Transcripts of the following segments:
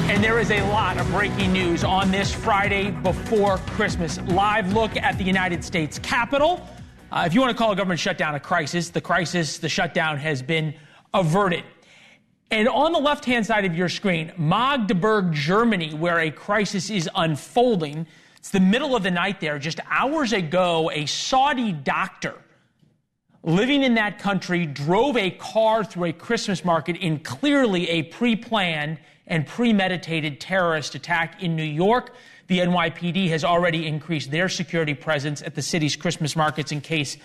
And there is a lot of breaking news on this Friday before Christmas. Live look at the United States Capitol. If you want to call a government shutdown a crisis, the shutdown has been averted. And on the left-hand side of your screen, Magdeburg, Germany, where a crisis is unfolding. It's the middle of the night there. Just hours ago, a Saudi doctor living in that country drove a car through a Christmas market in clearly a pre-planned and premeditated terrorist attack in New York. The NYPD has already increased their security presence at the city's Christmas markets in case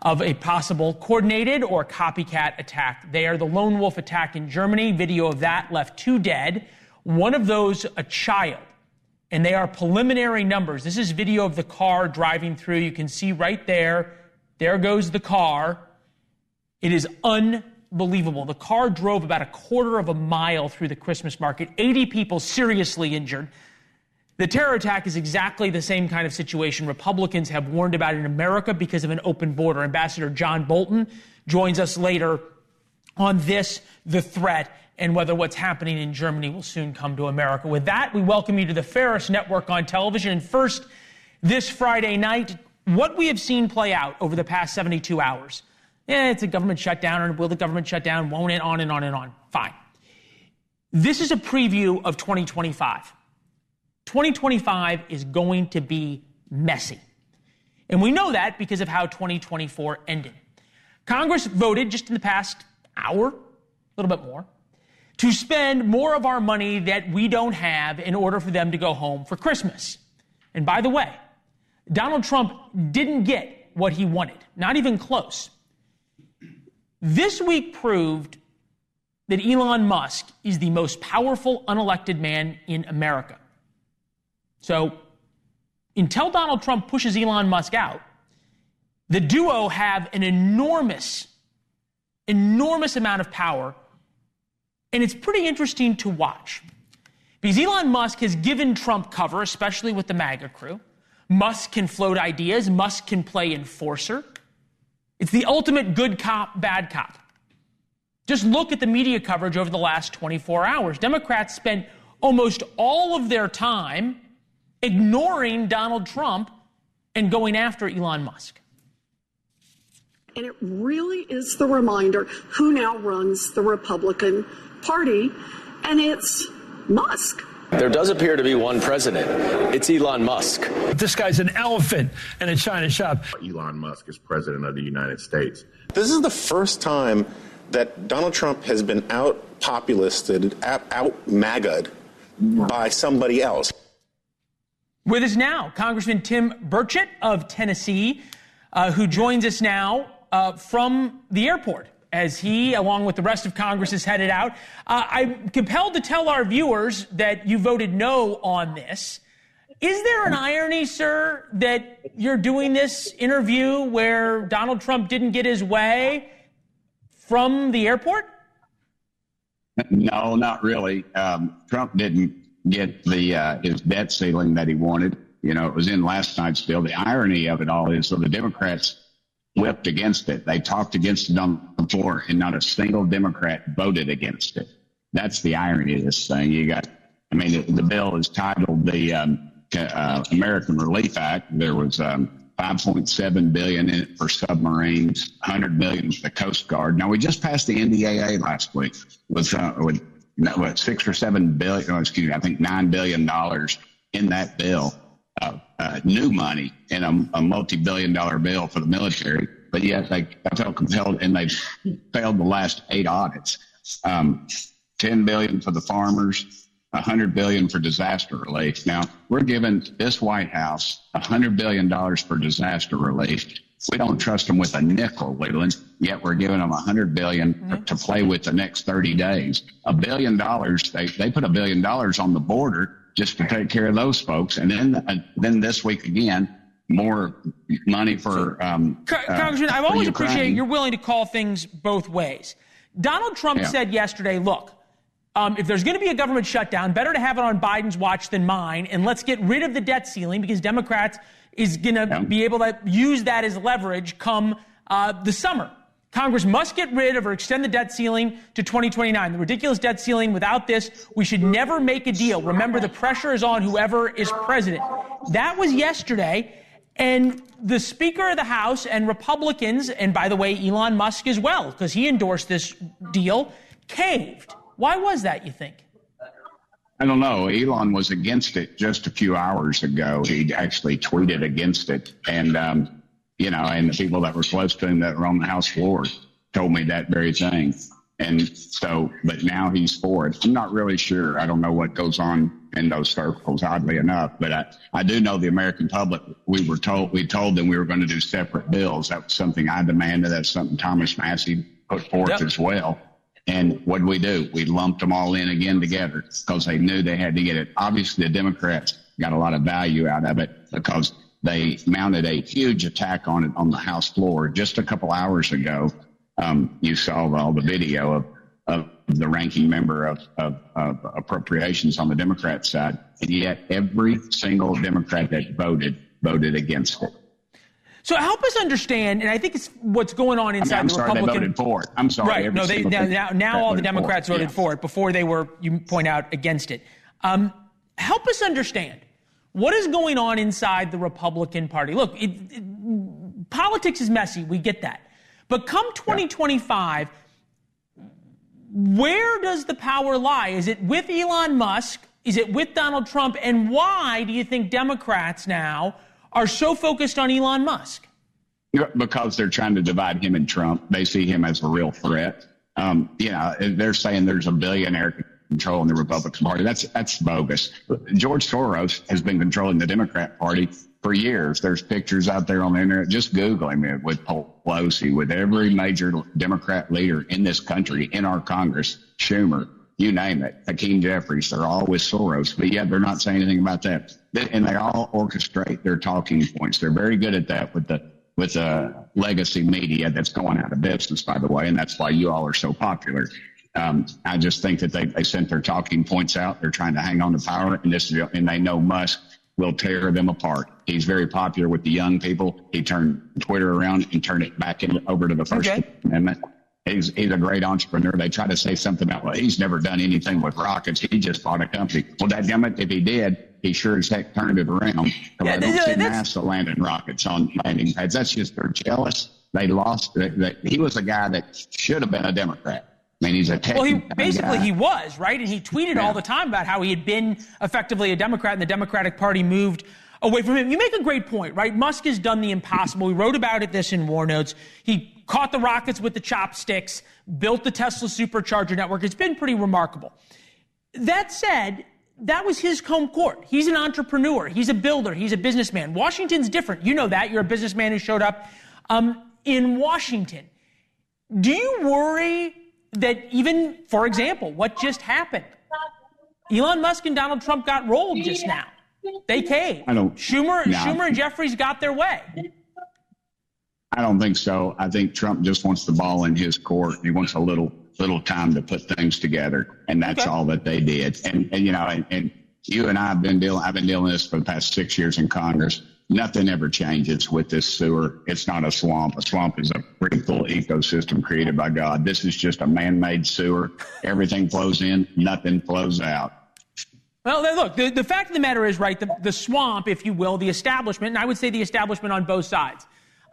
of a possible coordinated or copycat attack there. The lone wolf attack in Germany, video of that left 2 dead, one of those a child. And they are preliminary numbers. This is video of the car driving through. You can see right there, there goes the car. It is unbelievable. The car drove about a quarter of a mile through the Christmas market, 80 people seriously injured. The terror attack is exactly the same kind of situation Republicans have warned about in America because of an open border. Ambassador John Bolton joins us later on this, the threat, and whether what's happening in Germany will soon come to America. With that, we welcome you to the Ferris Network on television. And first, this Friday night, what we have seen play out over the past 72 hours. It's a government shutdown, or will the government shut down? Won't it? On and on and on. Fine. This is a preview of 2025. 2025 is going to be messy. And we know that because of how 2024 ended. Congress voted just in the past hour, a little bit more, to spend more of our money that we don't have in order for them to go home for Christmas. And by the way, Donald Trump didn't get what he wanted, not even close. This week proved that Elon Musk is the most powerful unelected man in America. So until Donald Trump pushes Elon Musk out, the duo have an enormous amount of power. And it's pretty interesting to watch because Elon Musk has given Trump cover, especially with the MAGA crew. Musk can float ideas. Musk can play enforcer. It's the ultimate good cop, bad cop. Just look at the media coverage over the last 24 hours. Democrats spent almost all of their time ignoring Donald Trump and going after Elon Musk. And it really is the reminder who now runs the Republican Party, and it's Musk. There does appear to be one president. It's Elon Musk. This guy's an elephant in a china shop. Elon Musk is president of the United States. This is the first time that Donald Trump has been out-populisted, out-MAGA'd by somebody else. With us now, Congressman Tim Burchett of Tennessee, who joins us now from the airport as he, along with the rest of Congress, is headed out. I'm compelled to tell our viewers that you voted no on this. Is there an irony, sir, that you're doing this interview where Donald Trump didn't get his way from the airport? No, not really. Trump didn't get the his debt ceiling that he wanted. You know, it was in last night's bill. The irony of it all is, so the Democrats whipped against it. They talked against it on the floor, and not a single Democrat voted against it. That's the irony of this thing. The bill is titled the American Relief Act. There was $5.7 billion in it for submarines, $100 million for the Coast Guard. Now, we just passed the NDAA last week with $6 or $7 billion, I think $9 billion in that bill. New money in a multi-billion-dollar bill for the military, but yet they felt compelled, and they've failed the last 8 audits. $10 billion for the farmers, $100 billion for disaster relief. Now, we're giving this White House $100 billion for disaster relief. We don't trust them with a nickel, Leland, yet we're giving them $100 billion to play with the next 30 days. $1 billion, they put $1 billion on the border just to take care of those folks. And then this week again, more money for Congressman, I've always appreciated you're willing to call things both ways. Donald Trump said yesterday, look, if there's going to be a government shutdown, better to have it on Biden's watch than mine, and let's get rid of the debt ceiling because Democrats is going to be able to use that as leverage come the summer. Congress must get rid of or extend the debt ceiling to 2029. The ridiculous debt ceiling. Without this, we should never make a deal. Remember, the pressure is on whoever is president. That was yesterday. And the Speaker of the House and Republicans, and by the way, Elon Musk as well, because he endorsed this deal, caved. Why was that, you think? I don't know. Elon was against it just a few hours ago. He actually tweeted against it. And, and the people that were close to him that were on the House floor told me that very thing. And so, but now he's for it. I'm not really sure. I don't know what goes on in those circles, oddly enough. But I do know the American public, we told them we were going to do separate bills. That was something I demanded. That's something Thomas Massey put forth as well. And what did we do? We lumped them all in again together because they knew they had to get it. Obviously, the Democrats got a lot of value out of it because they mounted a huge attack on it on the House floor just a couple hours ago. You saw all the video of the ranking member of appropriations on the Democrat side, and yet every single Democrat that voted against it. So help us understand, and I think it's what's going on inside the Republican. They voted for it. I'm sorry. Right. No, now all the Democrats voted for it. Before they were, you point out, against it. Help us understand what is going on inside the Republican Party. Look, politics is messy. We get that. But come 2025, where does the power lie? Is it with Elon Musk? Is it with Donald Trump? And why do you think Democrats now are so focused on Elon Musk? Because they're trying to divide him and Trump. They see him as a real threat. They're saying there's a billionaire controlling the Republican Party. That's bogus. George Soros has been controlling the Democrat Party for years. There's pictures out there on the internet. Just Google him with Pelosi, with every major Democrat leader in this country, in our Congress, Schumer, you name it, Hakeem Jeffries, they're all with Soros, but yet they're not saying anything about that. And they all orchestrate their talking points. They're very good at that with the legacy media that's going out of business, by the way, and that's why you all are so popular. I just think that they sent their talking points out. They're trying to hang on to power, and they know Musk will tear them apart. He's very popular with the young people. He turned Twitter around and turned it back over to the First Amendment. He's a great entrepreneur. They try to say something about, well, he's never done anything with rockets. He just bought a company. Well, dadgummit, if he did, he sure as heck turned it around. I don't see NASA landing rockets on landing pads. That's just, they're jealous. They lost. He was a guy that should have been a Democrat. I mean, he's a Well, he was, right? And he tweeted all the time about how he had been effectively a Democrat and the Democratic Party moved away from him. You make a great point, right? Musk has done the impossible. We wrote about this in War Notes. He caught the rockets with the chopsticks, built the Tesla supercharger network. It's been pretty remarkable. That said, that was his home court. He's an entrepreneur. He's a builder. He's a businessman. Washington's different. You know that. You're a businessman who showed up in Washington. Do you worry that even, for example, what just happened? Elon Musk and Donald Trump got rolled just now. They caved. Schumer and Jeffries got their way. I don't think so. I think Trump just wants the ball in his court. He wants a little time to put things together, and that's all that they did. And you and I've been dealing with this for the past 6 years in Congress. Nothing ever changes with this sewer. It's not a swamp. A swamp is a pretty cool ecosystem created by God. This is just a man-made sewer. Everything flows in, nothing flows out. Well, look, the fact of the matter is, right, the swamp, if you will, the establishment, and I would say the establishment on both sides,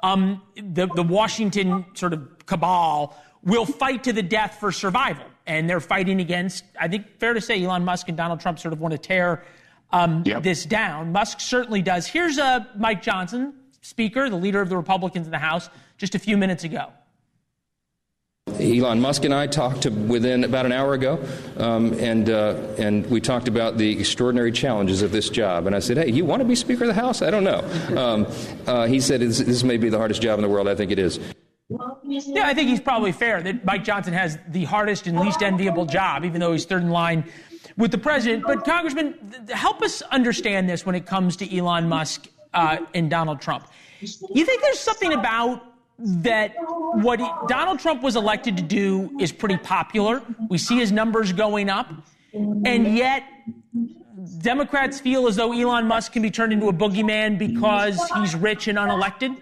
the Washington sort of cabal will fight to the death for survival. And they're fighting against, I think, fair to say, Elon Musk and Donald Trump sort of want to tear this down. Musk certainly does. Here's Mike Johnson, Speaker, the leader of the Republicans in the House, just a few minutes ago. Elon Musk and I talked within about an hour ago, and we talked about the extraordinary challenges of this job. And I said, hey, you want to be Speaker of the House? I don't know. He said, this may be the hardest job in the world. I think it is. Yeah, I think he's probably fair that Mike Johnson has the hardest and least enviable job, even though he's third in line with the president. But, Congressman, help us understand this when it comes to Elon Musk and Donald Trump. You think there's something about that what Donald Trump was elected to do is pretty popular? We see his numbers going up, and yet Democrats feel as though Elon Musk can be turned into a boogeyman because he's rich and unelected?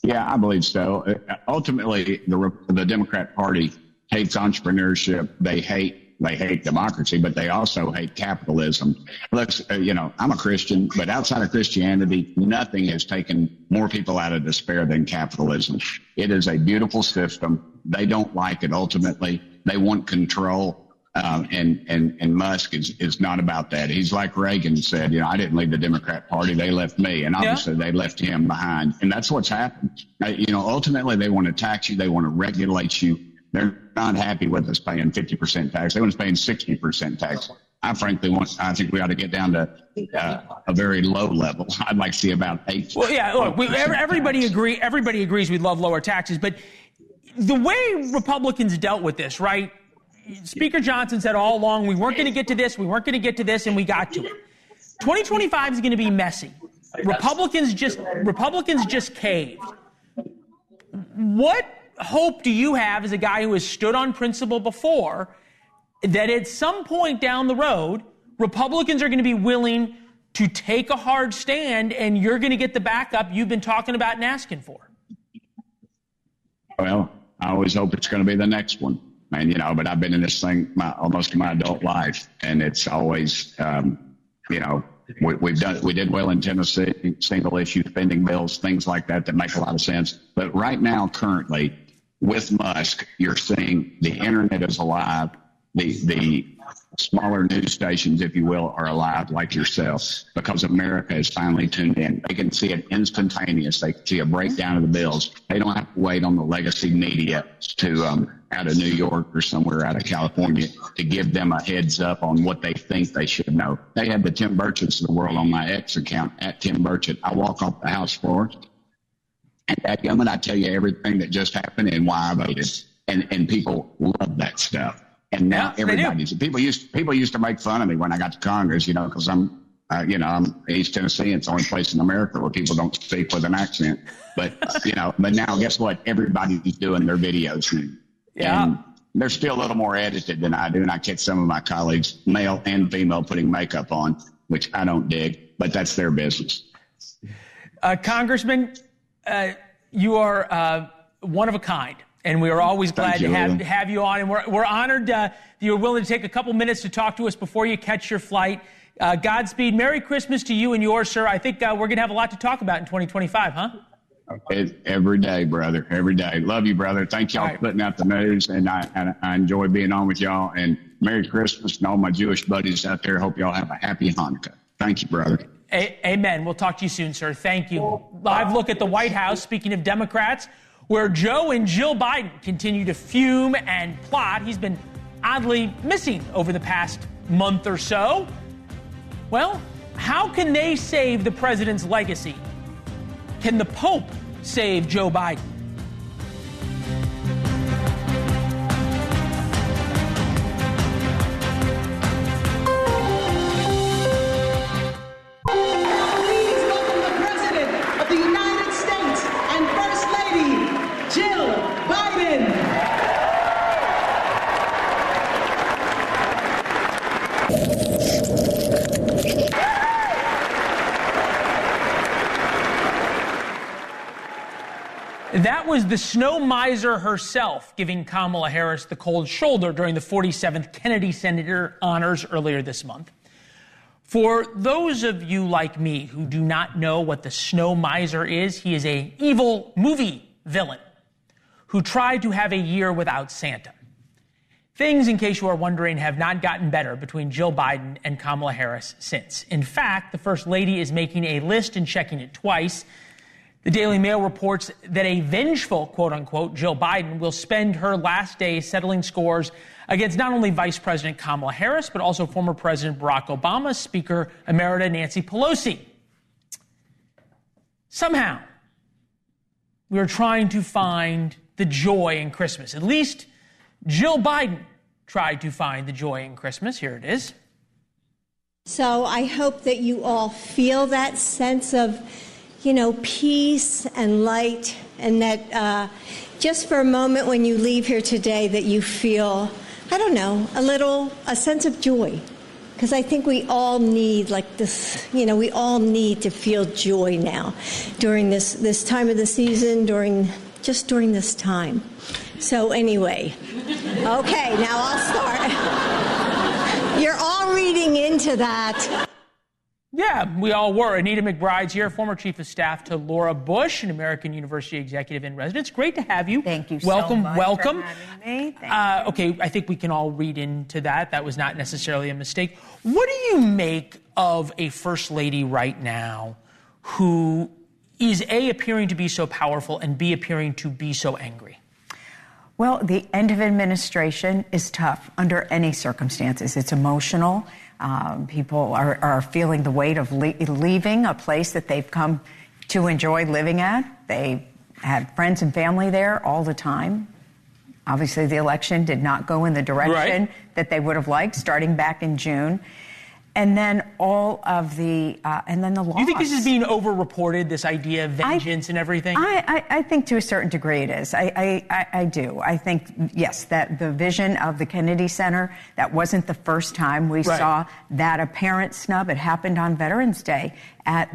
Yeah, I believe so. Ultimately, the Democrat Party hates entrepreneurship. They hate democracy, but they also hate capitalism. Let's, I'm a Christian, but outside of Christianity, nothing has taken more people out of despair than capitalism. It is a beautiful system. They don't like it. Ultimately, they want control. And Musk is not about that. He's like Reagan said, I didn't leave the Democrat Party. They left me. And obviously they left him behind. And that's what's happened. Ultimately, they want to tax you. They want to regulate you. They're not happy with us paying 50% tax. They want us paying 60% tax. I think we ought to get down to a very low level. I'd like to see about 8%. Well, yeah, look, everybody agrees we'd love lower taxes. But the way Republicans dealt with this, right? Speaker Johnson said all along, we weren't going to get to this, and we got to it. 2025 is going to be messy. Republicans just caved. What hope do you have as a guy who has stood on principle before that at some point down the road, Republicans are going to be willing to take a hard stand and you're going to get the backup you've been talking about and asking for? Well, I always hope it's going to be the next one. And, but I've been in this thing almost my adult life, and it's always, we did well in Tennessee, single issue spending bills, things like that make a lot of sense. But right now, currently, with Musk, you're seeing the internet is alive. The smaller news stations, if you will, are alive like yourself because America is finally tuned in. They can see it instantaneous. They can see a breakdown of the bills. They don't have to wait on the legacy media to out of New York or somewhere out of California to give them a heads up on what they think they should know. They had the Tim Burchetts of the world on my X account at Tim Burchett. I walk off the House floor and I tell you everything that just happened and why I voted. And people love that stuff. And now people used to make fun of me when I got to Congress, because I'm East Tennessee. It's the only place in America where people don't speak with an accent. But, but now guess what? Everybody's doing their videos. Yeah. And they're still a little more edited than I do. And I catch some of my colleagues, male and female, putting makeup on, which I don't dig, but that's their business. Congressman, you are one of a kind. And we are always glad to have you on. And we're honored that you're willing to take a couple minutes to talk to us before you catch your flight. Godspeed. Merry Christmas to you and yours, sir. I think we're going to have a lot to talk about in 2025, huh? Every day, brother. Every day. Love you, brother. Thank y'all for putting out the news. And I enjoy being on with y'all. And Merry Christmas to all my Jewish buddies out there. Hope y'all have a happy Hanukkah. Thank you, brother. Amen. We'll talk to you soon, sir. Thank you. Live look at the White House. Speaking of Democrats, where Joe and Jill Biden continue to fume and plot. He's been oddly missing over the past month or so. Well, how can they save the president's legacy? Can the Pope save Joe Biden? That was the snow miser herself giving Kamala Harris the cold shoulder during the 47th Kennedy Senator honors earlier this month. For those of you like me who do not know what the snow miser is, he is an evil movie villain who tried to have a year without Santa. Things, in case you are wondering, have not gotten better between Jill Biden and Kamala Harris since. In fact, the First Lady is making a list and checking it twice. The Daily Mail reports that a vengeful, quote-unquote, Jill Biden will spend her last days settling scores against not only Vice President Kamala Harris, but also former President Barack Obama, Speaker Emerita Nancy Pelosi. Somehow, we are trying to find the joy in Christmas. At least Jill Biden tried to find the joy in Christmas. Here it is. So I hope that you all feel that sense of peace and light, and that just for a moment when you leave here today that you feel, a sense of joy. because I think we all need like this, we all need to feel joy now during this time of the season, during this time. So anyway, okay, now I'll start. You're all reading into that. Yeah, we all were. Anita McBride's here, former chief of staff to Laura Bush, an American University executive in residence. Great to have you. Thank you welcome, so much welcome. for having me. Thank you. Okay, I think we can all read into that. That was not necessarily a mistake. What do you make of a first lady right now who is A, appearing to be so powerful, and B, appearing to be so angry? Well, the end of administration is tough under any circumstances. It's emotional. People are feeling the weight of leaving a place that they've come to enjoy living at. They had friends and family there all the time. Obviously, the election did not go in the direction that they would have liked, starting back in June. And then all of the, and then the loss. Do you think this is being over-reported, this idea of vengeance and everything? I think to a certain degree it is. I do. I think, yes, that the vision of the Kennedy Center, that wasn't the first time we saw that apparent snub. It happened on Veterans Day at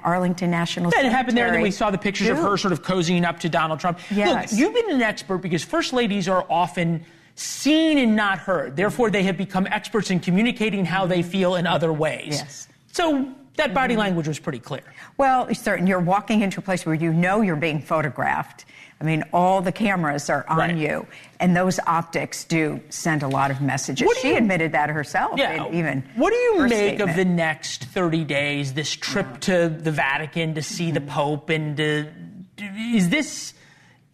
Arlington National Cemetery. It happened there, and then we saw the pictures of her sort of cozying up to Donald Trump. Yes. Look, you've been an expert because first ladies are often seen and not heard. Therefore, they have become experts in communicating how they feel in other ways. Yes. So that body language was pretty clear. Well, certain. You're walking into a place where you know you're being photographed. I mean, all the cameras are on you, and those optics do send a lot of messages. She admitted that herself. Yeah. Even what do you make statement. of the next 30 days, this trip to the Vatican to see the Pope, and is this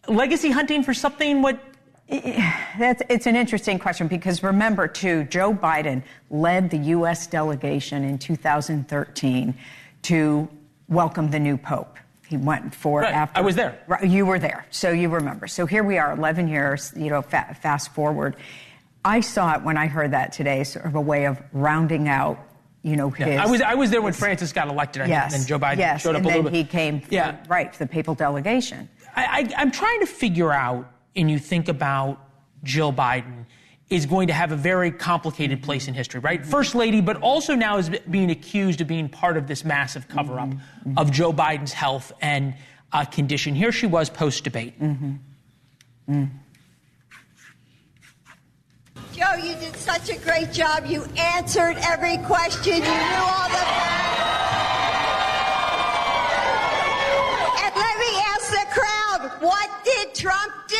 legacy hunting for something? It's an interesting question because remember, too, Joe Biden led the U.S. delegation in 2013 to welcome the new Pope. He went for after. I was there. You were there, so you remember. So here we are, 11 years. Fast forward. I saw it when I heard that today, sort of a way of rounding out. His. I was there when Francis got elected. Yes. And Joe Biden showed up a little bit. And then he came. For the papal delegation. I'm trying to figure out. And you think about Jill Biden, is going to have a very complicated place in history, right? First lady, but also now is being accused of being part of this massive cover-up of Joe Biden's health and condition. Here she was post-debate. Joe, you did such a great job. You answered every question. You knew all the facts. And let me ask the crowd, what did Trump do?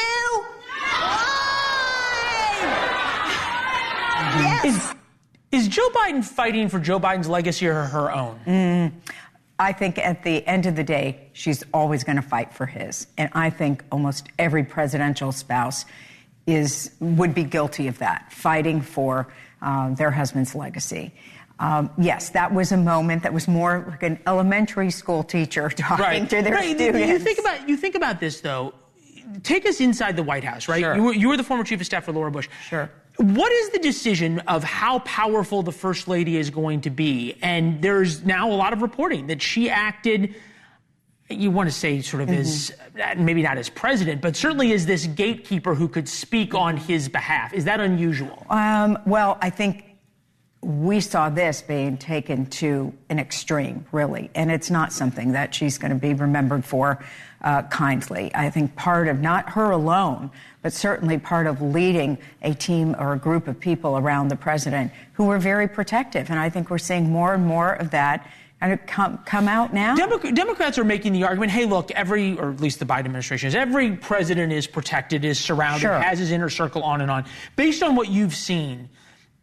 Yes. Is Joe Biden fighting for Joe Biden's legacy or her own? I think at the end of the day, she's always going to fight for his. And I think almost every presidential spouse would be guilty of that, fighting for their husband's legacy. Yes, that was a moment that was more like an elementary school teacher talking to their students. You think about this, though. Take us inside the White House, right? Sure. You were the former chief of staff for Laura Bush. Sure. What is the decision of how powerful the first lady is going to be? And there's now a lot of reporting that she acted, you want to say sort of as, maybe not as president, but certainly as this gatekeeper who could speak on his behalf. Is that unusual? Well, I think we saw this being taken to an extreme, really, and it's not something that she's going to be remembered for kindly. I think part of, not her alone, but certainly part of leading a team or a group of people around the president who were very protective, and I think we're seeing more and more of that come out now. Democrats are making the argument, hey, look, or at least the Biden administration is, every president is protected, is surrounded, has his inner circle, on and on. Based on what you've seen,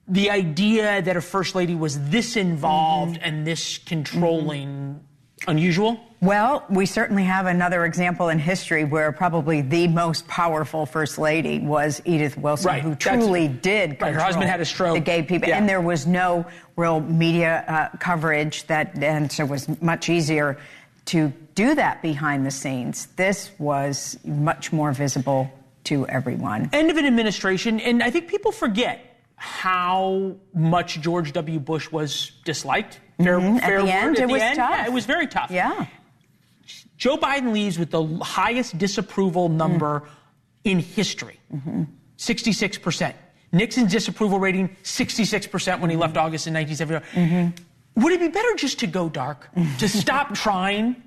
the idea that a first lady was this involved and this controlling, unusual? Well, we certainly have another example in history where probably the most powerful first lady was Edith Wilson, who truly did control her husband had a stroke. The gay people. And there was no real media coverage, and so it was much easier to do that behind the scenes. This was much more visible to everyone. End of an administration, and I think people forget how much George W. Bush was disliked. At the end, it was tough. Yeah, it was very tough. Yeah. Joe Biden leaves with the highest disapproval number in history, 66%. Nixon's disapproval rating, 66% when he left August in 1979. Would it be better just to go dark, to stop trying?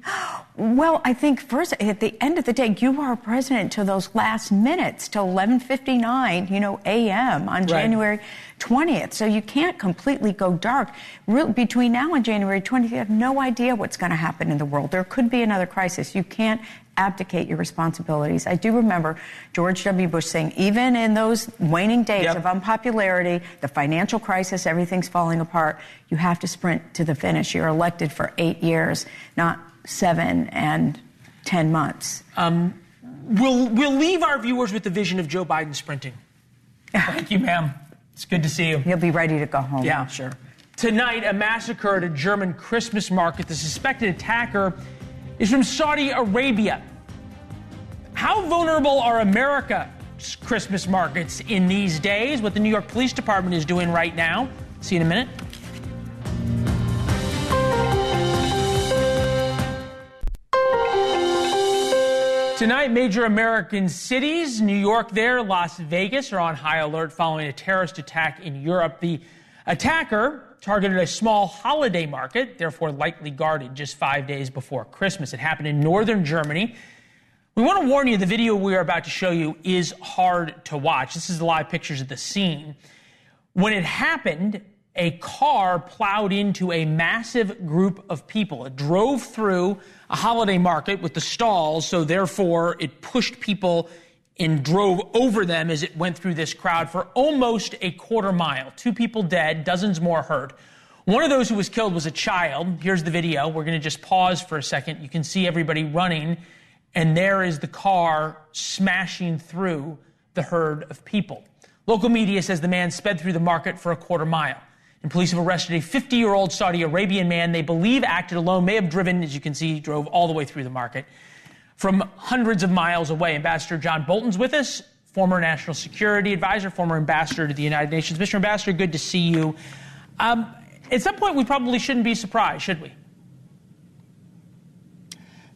Well, I think first, at the end of the day, you are president till those last minutes, till 11:59, a.m. on January 20th. So you can't completely go dark. Between now and January 20th, you have no idea what's going to happen in the world. There could be another crisis. You can't abdicate your responsibilities. I do remember George W. Bush saying, even in those waning days of unpopularity, the financial crisis, everything's falling apart, you have to sprint to the finish. You're elected for 8 years, not 7 and 10 months. We'll leave our viewers with the vision of Joe Biden sprinting. Thank you, ma'am. It's good to see you. He'll be ready to go home. Yeah, sure. Tonight, a massacre at a German Christmas market. The suspected attacker is from Saudi Arabia. How vulnerable are America's Christmas markets in these days? What the New York Police Department is doing right now. See you in a minute. Tonight, major American cities, New York there, Las Vegas, are on high alert following a terrorist attack in Europe. The attacker targeted a small holiday market, therefore lightly guarded, just 5 days before Christmas. It happened in northern Germany. We want to warn you, the video we are about to show you is hard to watch. This is the live pictures of the scene. When it happened, a car plowed into a massive group of people. It drove through a holiday market with the stalls, so therefore it pushed people and drove over them as it went through this crowd for almost a quarter mile. 2 people dead, dozens more hurt. One of those who was killed was a child. Here's the video. We're going to just pause for a second. You can see everybody running, and there is the car smashing through the herd of people. Local media says the man sped through the market for a quarter mile. And police have arrested a 50-year-old Saudi Arabian man they believe acted alone, may have driven, as you can see, drove all the way through the market from hundreds of miles away. Ambassador John Bolton's with us, former national security advisor, former ambassador to the United Nations. Mr. Ambassador, good to see you. At some point, we probably shouldn't be surprised, should we?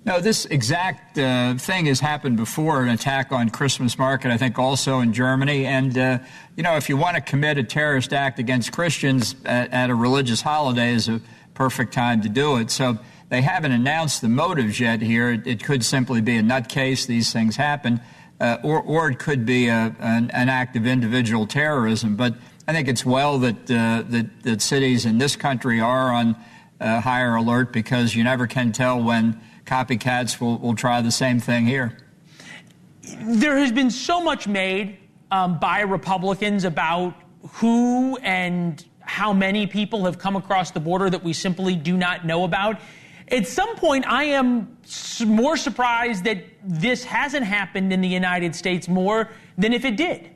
No, this exact thing has happened before, an attack on Christmas market, I think also in Germany. And, if you want to commit a terrorist act against Christians at a religious holiday is a perfect time to do it. So they haven't announced the motives yet here. It could simply be a nutcase. These things happen. Or it could be an act of individual terrorism. But I think it's well that cities in this country are on higher alert, because you never can tell when copycats will try the same thing here. There has been so much made by Republicans about who and how many people have come across the border that we simply do not know about. At some point, I am more surprised that this hasn't happened in the United States more than if it did.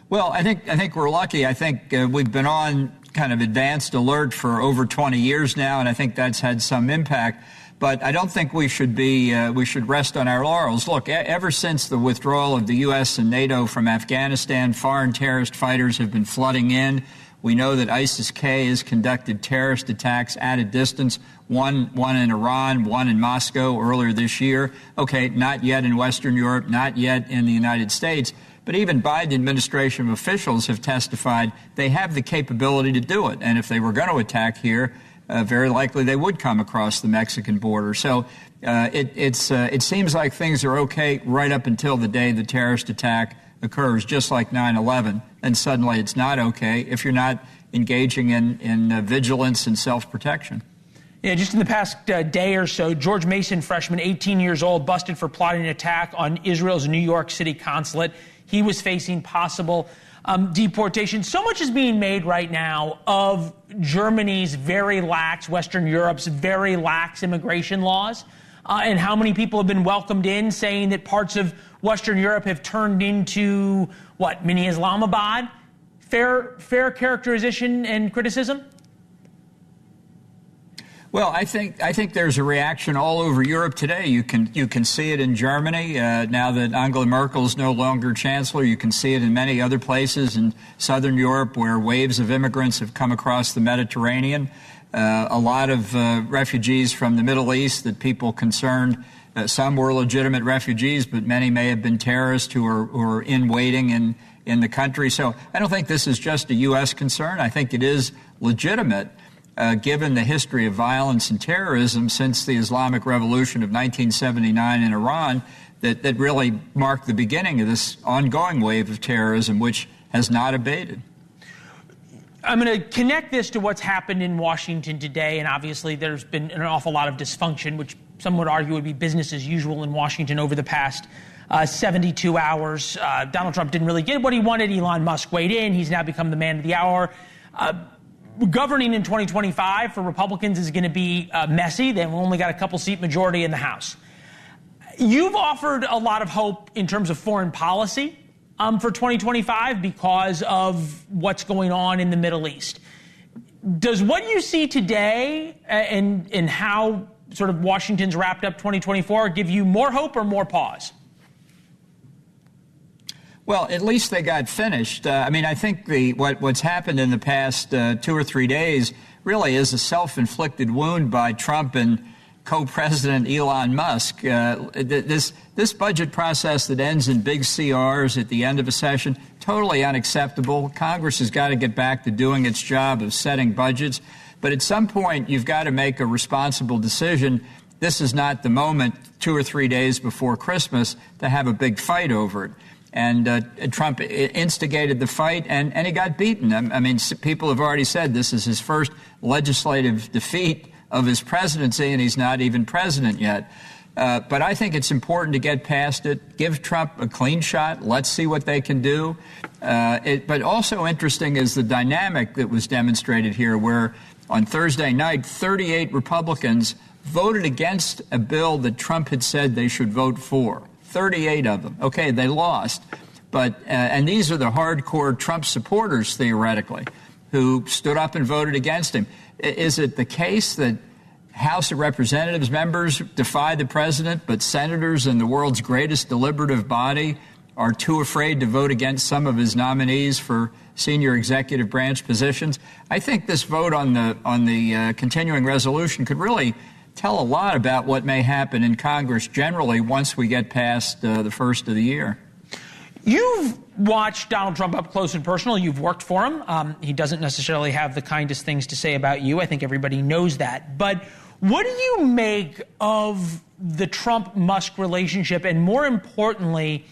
Well, I think we're lucky. I think we've been on kind of advanced alert for over 20 years now, and I think that's had some impact. But I don't think we should rest on our laurels. Look, ever since the withdrawal of the U.S. and NATO from Afghanistan, foreign terrorist fighters have been flooding in. We know that ISIS-K has conducted terrorist attacks at a distance, one in Iran, one in Moscow earlier this year. Okay, not yet in Western Europe, not yet in the United States. But even Biden administration officials have testified they have the capability to do it. And if they were going to attack here, very likely they would come across the Mexican border. So it seems like things are okay right up until the day the terrorist attack occurs, just like 9/11. And suddenly it's not okay if you're not engaging in vigilance and self-protection. Yeah, just in the past day or so, George Mason, freshman, 18 years old, busted for plotting an attack on Israel's New York City consulate. He was facing possible deportation. So much is being made right now of Germany's very lax, Western Europe's very lax immigration laws, and how many people have been welcomed in, saying that parts of Western Europe have turned into, mini Islamabad? Fair characterization and criticism? Well, I think there's a reaction all over Europe today. You can see it in Germany now that Angela Merkel is no longer chancellor. You can see it in many other places in southern Europe where waves of immigrants have come across the Mediterranean. A lot of refugees from the Middle East that people concerned Some were legitimate refugees, but many may have been terrorists who are in waiting in the country. So I don't think this is just a U.S. concern. I think it is legitimate, given the history of violence and terrorism since the Islamic Revolution of 1979 in Iran, that really marked the beginning of this ongoing wave of terrorism, which has not abated. I'm going to connect this to what's happened in Washington today, and obviously there's been an awful lot of dysfunction, which some would argue would be business as usual in Washington over the past 72 hours. Donald Trump didn't really get what he wanted. Elon Musk weighed in. He's now become the man of the hour. Governing in 2025 for Republicans is going to be messy. They've only got a couple-seat majority in the House. You've offered a lot of hope in terms of foreign policy for 2025 because of what's going on in the Middle East. Does what you see today and how sort of Washington's wrapped up 2024 give you more hope or more pause? Well, at least they got finished. I think what's happened in the past 2 or 3 days really is a self-inflicted wound by Trump and co-president Elon Musk. This budget process that ends in big CRs at the end of a session, totally unacceptable. Congress has got to get back to doing its job of setting budgets. But at some point, you've got to make a responsible decision. This is not the moment 2 or 3 days before Christmas to have a big fight over it. And Trump instigated the fight, and he got beaten. I mean, people have already said this is his first legislative defeat of his presidency, and he's not even president yet. But I think it's important to get past it, give Trump a clean shot, let's see what they can do. But also interesting is the dynamic that was demonstrated here, where on Thursday night, 38 Republicans voted against a bill that Trump had said they should vote for. 38 of them. Okay, they lost. But and these are the hardcore Trump supporters, theoretically, who stood up and voted against him. Is it the case that House of Representatives members defy the president, but senators in the world's greatest deliberative body are too afraid to vote against some of his nominees for senior executive branch positions? I think this vote on the continuing resolution could really tell a lot about what may happen in Congress generally once we get past the first of the year. You've watched Donald Trump up close and personal. You've worked for him. He doesn't necessarily have the kindest things to say about you. I think everybody knows that. But what do you make of the Trump-Musk relationship, and more importantly,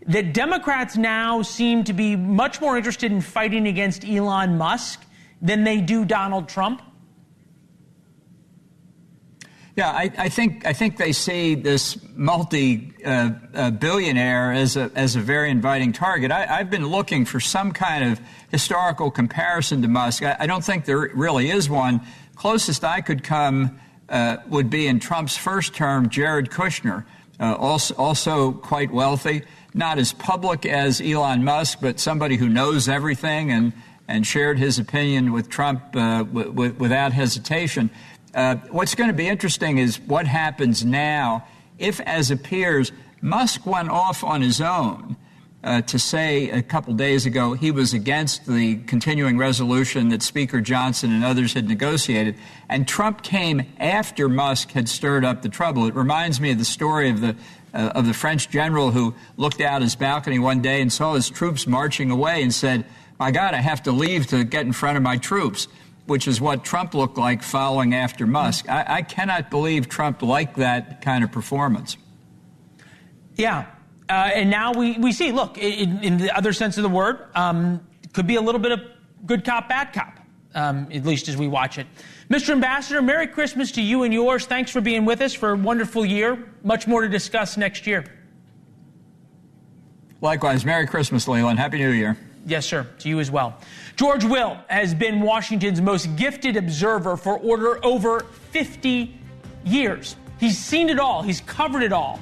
that Democrats now seem to be much more interested in fighting against Elon Musk than they do Donald Trump? Yeah, I think they see this multi-billionaire as a very inviting target. I've been looking for some kind of historical comparison to Musk. I don't think there really is one. Closest I could come would be in Trump's first term, Jared Kushner, also quite wealthy, not as public as Elon Musk, but somebody who knows everything and shared his opinion with Trump without hesitation. What's going to be interesting is what happens now if, as appears, Musk went off on his own to say a couple days ago he was against the continuing resolution that Speaker Johnson and others had negotiated, and Trump came after Musk had stirred up the trouble. It reminds me of the story of the French general who looked out his balcony one day and saw his troops marching away and said, "My God, I have to leave to get in front of my troops," which is what Trump looked like following after Musk. I cannot believe Trump liked that kind of performance. Yeah. And now we see, look, in the other sense of the word, could be a little bit of good cop, bad cop, at least as we watch it. Mr. Ambassador, Merry Christmas to you and yours. Thanks for being with us for a wonderful year. Much more to discuss next year. Likewise. Merry Christmas, Leland. Happy New Year. Yes, sir. To you as well. George Will has been Washington's most gifted observer for over 50 years. He's seen it all. He's covered it all.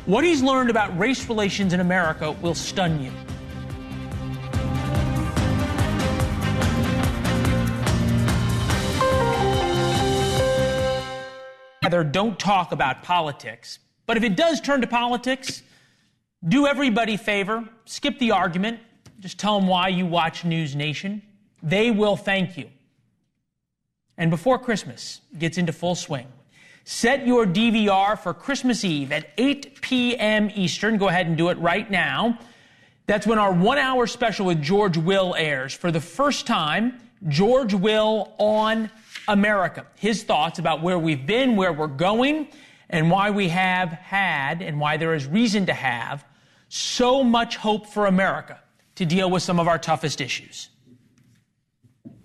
What he's learned about race relations in America will stun you. Don't talk about politics. But if it does turn to politics, do everybody a favor, skip the argument. Just tell them why you watch NewsNation. They will thank you. And before Christmas gets into full swing, Set your DVR for Christmas Eve at 8 p.m. Eastern. Go ahead and do it right now. That's when our 1-hour special with George Will airs. For the first time, George Will on America. His thoughts about where we've been, where we're going, and why we have had, and why there is reason to have, so much hope for America to deal with some of our toughest issues.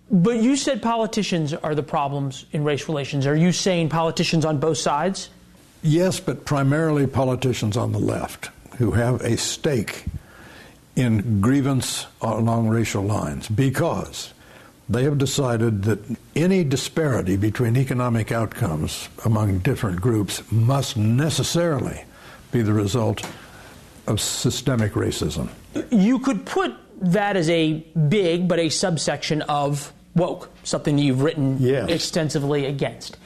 But you said politicians are the problems in race relations. Are you saying politicians on both sides? Yes, but primarily politicians on the left who have a stake in grievance along racial lines because they have decided that any disparity between economic outcomes among different groups must necessarily be the result of systemic racism. You could put that as a big but a subsection of woke, something you've written extensively against.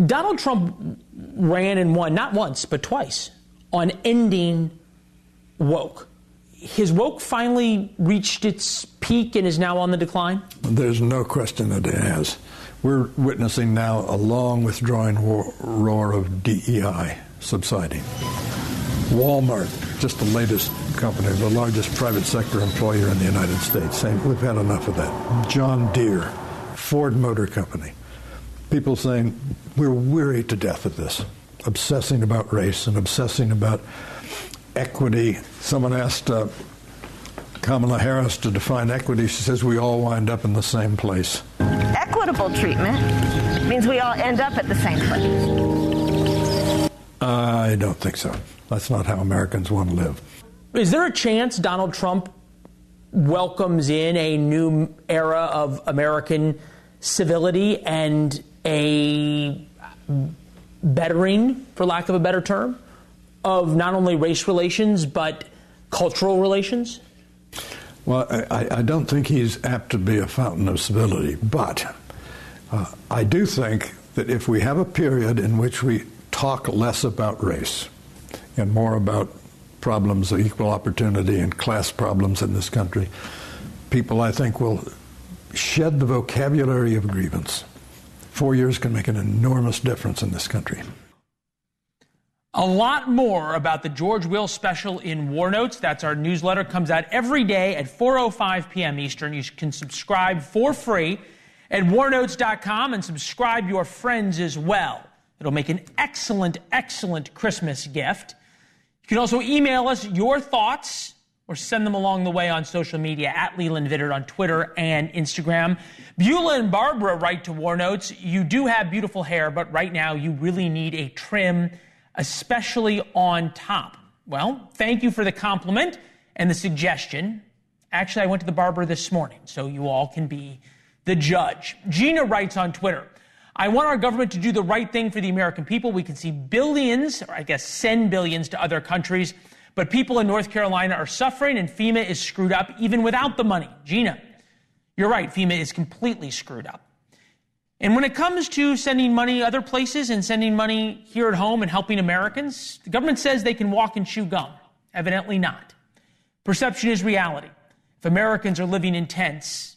Donald Trump ran and won, not once, but twice, on ending woke. Has woke finally reached its peak and is now on the decline? There's no question that it has. We're witnessing now a long withdrawing roar of DEI subsiding. Walmart, just the latest company, the largest private sector employer in the United States, saying we've had enough of that. John Deere, Ford Motor Company, people saying we're weary to death of this, obsessing about race and obsessing about equity. Someone asked Kamala Harris to define equity. She says we all wind up in the same place. Equitable treatment means we all end up at the same place. I don't think so. That's not how Americans want to live. Is there a chance Donald Trump welcomes in a new era of American civility and a bettering, for lack of a better term, of not only race relations but cultural relations? Well, I don't think he's apt to be a fountain of civility, but I do think that if we have a period in which we talk less about race and more about problems of equal opportunity and class problems in this country, people, I think, will shed the vocabulary of grievance. 4 years can make an enormous difference in this country. A lot more about the George Will special in War Notes. That's our newsletter. Comes out every day at 4:05 p.m. Eastern. You can subscribe for free at warnotes.com and subscribe your friends as well. It'll make an excellent, excellent Christmas gift. You can also email us your thoughts or send them along the way on social media at Leland Vittert on Twitter and Instagram. Beulah and Barbara write to War Notes. You do have beautiful hair, but right now you really need a trim, especially on top. Well, thank you for the compliment and the suggestion. Actually, I went to the barber this morning, so you all can be the judge. Gina writes on Twitter, I want our government to do the right thing for the American people. We can see billions, or I guess send billions to other countries, but people in North Carolina are suffering and FEMA is screwed up even without the money. Gina, you're right, FEMA is completely screwed up. And when it comes to sending money other places and sending money here at home and helping Americans, the government says they can walk and chew gum. Evidently not. Perception is reality. If Americans are living in tents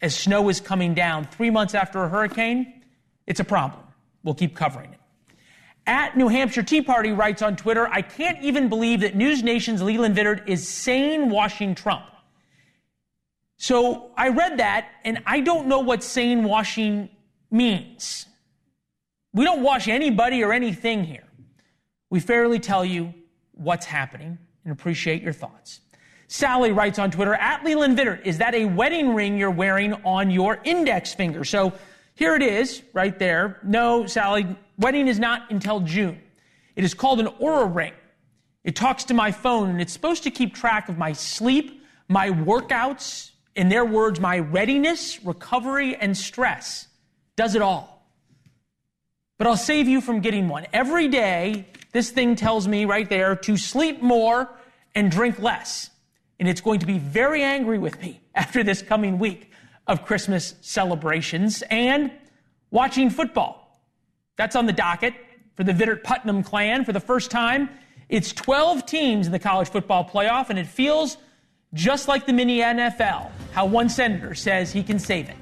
as snow is coming down 3 months after a hurricane, it's a problem. We'll keep covering it. At New Hampshire Tea Party writes on Twitter, I can't even believe that NewsNation's Leland Vittert is sane washing Trump. So I read that, and I don't know what sane washing means. We don't wash anybody or anything here. We fairly tell you what's happening and appreciate your thoughts. Sally writes on Twitter, at Leland Vittert, is that a wedding ring you're wearing on your index finger? So here it is, right there. No, Sally, wedding is not until June. It is called an Oura ring. It talks to my phone, and it's supposed to keep track of my sleep, my workouts, in their words, my readiness, recovery, and stress. Does it all. But I'll save you from getting one. Every day, this thing tells me right there to sleep more and drink less. And it's going to be very angry with me after this coming week of Christmas celebrations and watching football. That's on the docket for the Vittert-Putnam clan. For the first time, it's 12 teams in the college football playoff, and it feels just like the mini NFL, how one senator says he can save it.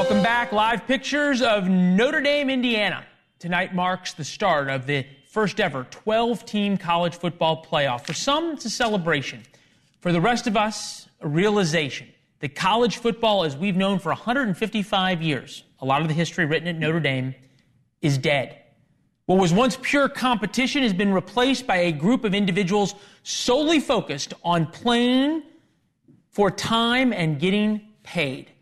Welcome back. Live pictures of Notre Dame, Indiana. Tonight marks the start of the first ever 12-team college football playoff. For some, it's a celebration. For the rest of us, a realization that college football, as we've known for 155 years, a lot of the history written at Notre Dame, is dead. What was once pure competition has been replaced by a group of individuals solely focused on playing for time and getting paid.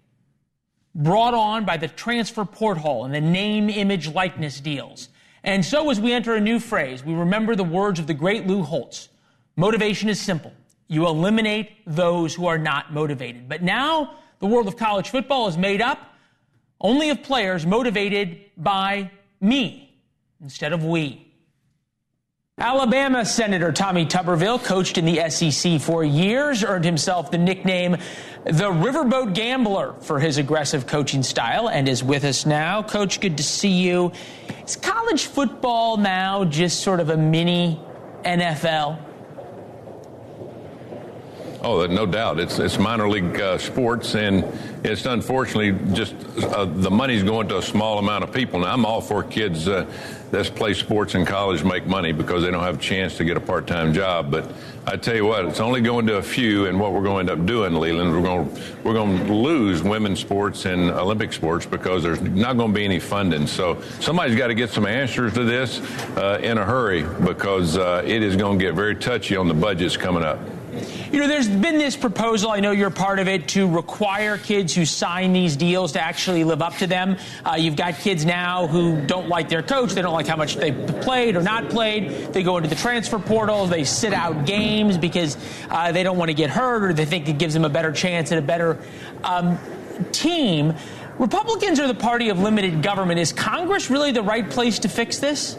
Brought on by the transfer portal and the name, image, likeness deals. And so as we enter a new phrase, we remember the words of the great Lou Holtz. Motivation is simple. You eliminate those who are not motivated. But now the world of college football is made up only of players motivated by me instead of we. Alabama Senator Tommy Tuberville coached in the SEC for years, earned himself the nickname the Riverboat Gambler for his aggressive coaching style, and is with us now. Coach, good to see you. Is college football now just sort of a mini NFL? Oh, no doubt. It's minor league sports, and it's unfortunately just the money's going to a small amount of people. Now, I'm all for kids that play sports in college make money because they don't have a chance to get a part-time job. But I tell you what, it's only going to a few, and what we're going to end up doing, Leland, we're going to lose women's sports and Olympic sports because there's not going to be any funding. So somebody's got to get some answers to this in a hurry because it is going to get very touchy on the budgets coming up. You know, there's been this proposal, I know you're part of it, to require kids who sign these deals to actually live up to them. You've got kids now who don't like their coach. They don't like how much they played or not played. They go into the transfer portal. They sit out games because they don't want to get hurt, or they think it gives them a better chance at a better team. Republicans are the party of limited government. Is Congress really the right place to fix this?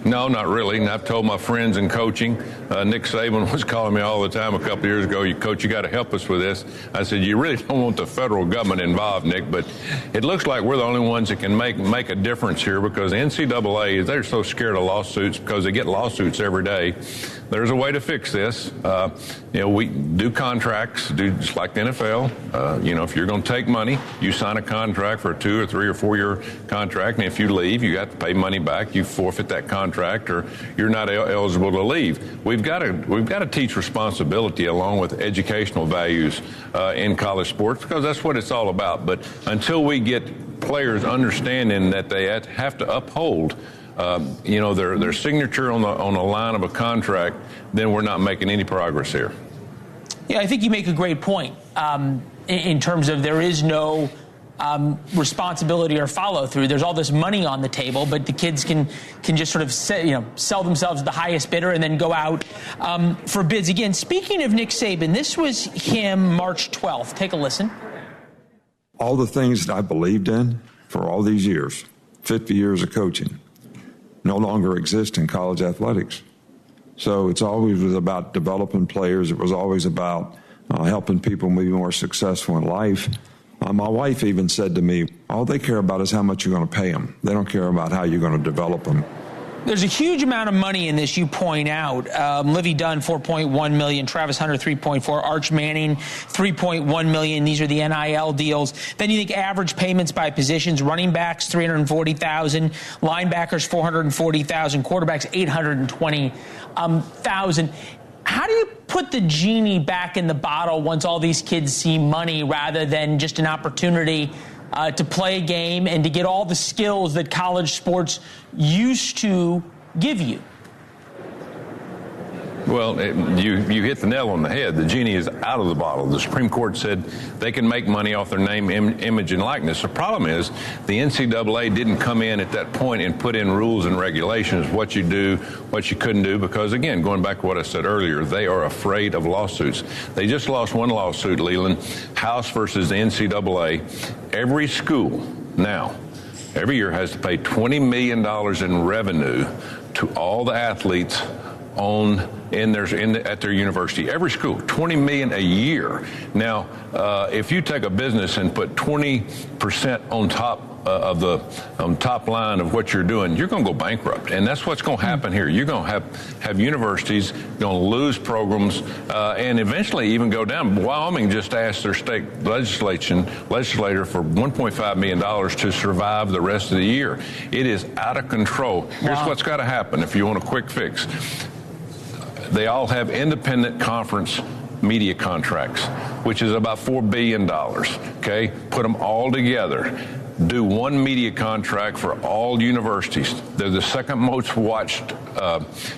No, not really. And I've told my friends in coaching, Nick Saban was calling me all the time a couple of years ago, Coach, you got to help us with this. I said, you really don't want the federal government involved, Nick, but it looks like we're the only ones that can make a difference here because the NCAA, they're so scared of lawsuits because they get lawsuits every day. There's a way to fix this. We do contracts, just like the NFL. If you're going to take money, you sign a contract for a 2 or 3 or 4 year contract, and if you leave, you got to pay money back. You forfeit that contract, or you're not eligible to leave. We've got to teach responsibility along with educational values in college sports because that's what it's all about. But until we get players understanding that they have to uphold their signature on the line of a contract, then we're not making any progress here. Yeah, I think you make a great point in terms of there is no responsibility or follow through. There's all this money on the table, but the kids can just sort of sell themselves the highest bidder and then go out for bids. Again, speaking of Nick Saban, this was him March 12th. Take a listen. All the things that I believed in for all these years, 50 years of coaching, no longer exist in college athletics. So it's always was about developing players. It was always about helping people be more successful in life. My wife even said to me, all they care about is how much you're going to pay them. They don't care about how you're going to develop them. There's a huge amount of money in this, you point out. Livy Dunn, $4.1 million. Travis Hunter, $3.4. Arch Manning, $3.1 million. These are the NIL deals. Then you think average payments by positions. Running backs, $340,000. Linebackers, $440,000. Quarterbacks, $820,000. How do you put the genie back in the bottle once all these kids see money rather than just an opportunity to play a game and to get all the skills that college sports used to give you? Well, you hit the nail on the head. The genie is out of the bottle. The Supreme Court said they can make money off their name, image, and likeness. The problem is the NCAA didn't come in at that point and put in rules and regulations, what you do, what you couldn't do, because, again, going back to what I said earlier, they are afraid of lawsuits. They just lost one lawsuit, Leland, House versus the NCAA. Every school now, every year has to pay $20 million in revenue to all the athletes at their university. Every school, $20 million a year. Now, if you take a business and put 20% on top the top line of what you're doing, you're going to go bankrupt. And that's what's going to happen here. You're going to have universities going to lose programs and eventually even go down. Wyoming just asked their state legislator for $1.5 million to survive the rest of the year. It is out of control. Here's what's got to happen if you want a quick fix. They all have independent conference media contracts, which is about $4 billion, okay? Put them all together. Do one media contract for all universities. They're the second most watched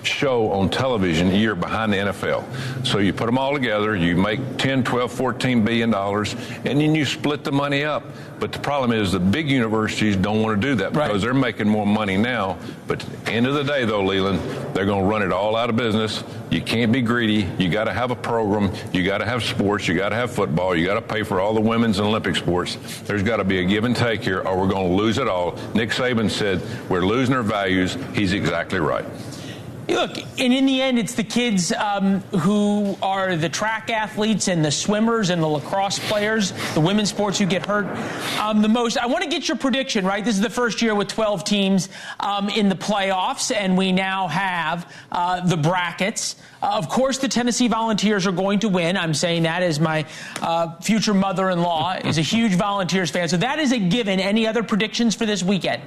show on television a year behind the NFL. So you put them all together, you make $10, $12, $14 billion, and then you split the money up. But the problem is the big universities don't want to do that because they're making more money now. But at the end of the day, though, Leland, they're going to run it all out of business. You can't be greedy. You got to have a program. You got to have sports. You got to have football. You got to pay for all the women's and Olympic sports. There's got to be a give and take here, or we're going to lose it all. Nick Saban said we're losing our values. He's exactly right. Look, and in the end, it's the kids who are the track athletes and the swimmers and the lacrosse players, the women's sports who get hurt the most. I want to get your prediction, right? This is the first year with 12 teams in the playoffs, and we now have the brackets. Of course, the Tennessee Volunteers are going to win. I'm saying that as my future mother-in-law is a huge Volunteers fan. So that is a given. Any other predictions for this weekend?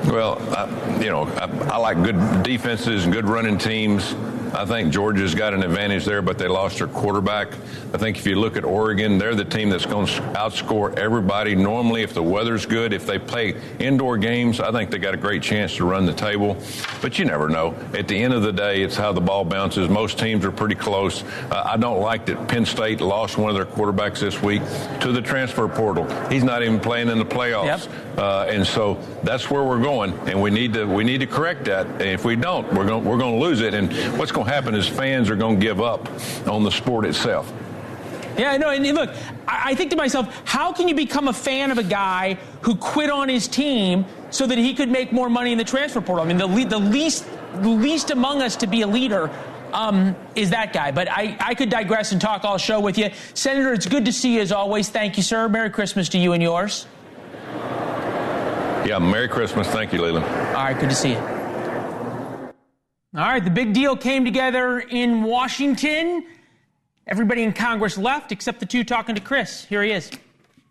Well, I like good defenses and good running teams. I think Georgia's got an advantage there, but they lost their quarterback. I think if you look at Oregon, they're the team that's going to outscore everybody. Normally, if the weather's good, if they play indoor games, I think they got a great chance to run the table. But you never know. At the end of the day, it's how the ball bounces. Most teams are pretty close. I don't like that Penn State lost one of their quarterbacks this week to the transfer portal. He's not even playing in the playoffs. And so that's where we're going, and we need to correct that. And if we don't, we're going to lose it. And what's going to happen is fans are going to give up on the sport itself. Yeah, I know. And look, I think to myself, how can you become a fan of a guy who quit on his team so that he could make more money in the transfer portal? I mean, the least among us to be a leader is that guy. But I could digress and talk all show with you. Senator, it's good to see you as always. Thank you, sir. Merry Christmas to you and yours. Yeah, Merry Christmas. Thank you, Leland. All right, good to see you. All right, the big deal came together in Washington. Everybody in Congress left except the two talking to Chris. Here he is.